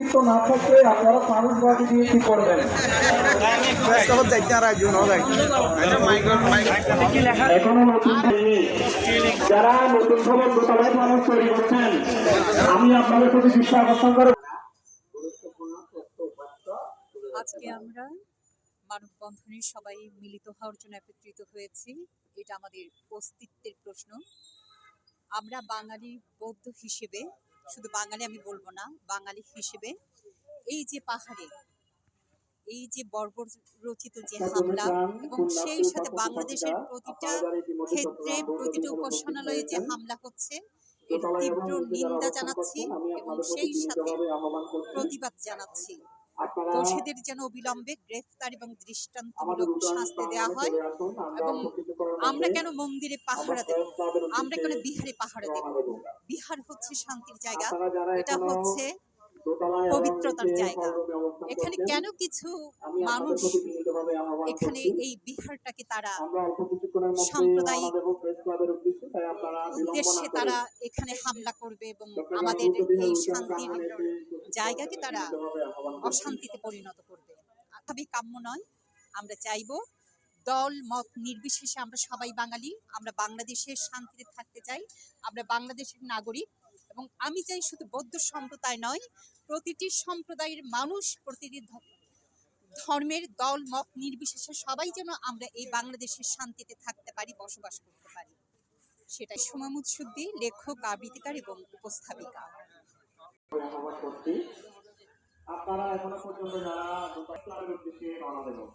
তো না থাকলে আপনারা মানুষ বাড়ি দিয়ে কি করবেন? এখনো নতুন হয়নি। যারা নতুন ভবন দোতলায় মানুষ তৈরি করছেন, আমি আপনাদের প্রতি দৃষ্টি আকর্ষণ করে আজকে আমরা মানববন্ধনে সবাই মিলিত হওয়ার জন্য একত্রিত হয়েছি। এটা আমাদের অস্তিত্বের প্রশ্ন। আমরা বাঙালি বৌদ্ধ হিসেবে, শুধু বাঙালি আমি বলবো না, বাঙালি হিসেবে এই যে পাহাড়ে এই যে বর্বরচিত যে হামলা এবং সেই সাথে বাংলাদেশের প্রতিটা ক্ষেত্রে প্রতিটা উপাসনালয়ে যে হামলা হচ্ছে এর তীব্র নিন্দা জানাচ্ছি এবং সেই সাথে প্রতিবাদ জানাচ্ছি। দোষীদের যেন অবিলম্বে গ্রেফতার এবং দৃষ্টান্তমূলক শাস্তি দেওয়া হয়। এবং আমরা কেন মন্দিরে পাহারা দেব, আমরা কেন বিহারে পাহারা দেব? বিহার হচ্ছে শান্তির জায়গা, এটা হচ্ছে পবিত্রতার জায়গা। এখানে কেন কিছু মানুষ এখানে এই বিহারটাকে তারা সাম্প্রদায়িক উদ্দেশ্যে তারা এখানে হামলা করবে এবং আমাদের এই শান্তির জায়গাকে তারা অশান্তিতে পরিণত করবে? খুবই কাম্য নয়। আমরা চাইব দল মত নির্বিশেষে আমরা সবাই বাঙালি, আমরা বাংলাদেশের শান্তিতে থাকতে চাই, আমরা বাংলাদেশের নাগরিক। এবং আমি চাই শুধু বৌদ্ধ সম্প্রদায় নয়, প্রতিটি সম্প্রদায়ের মানুষ, প্রতিটি ধর্মের দল মত নির্বিশেষে সবাই যেন আমরা এই বাংলাদেশের শান্তিতে থাকতে পারি, বসবাস করতে পারি। সেটাই সুমা মুৎসুদ্দি, লেখক, আবৃত্তিকার এবং উপস্থাপিকা। আপনারা এখনো পর্যন্ত যারা দোতলার উদ্দেশ্যে রওনা দেবেন,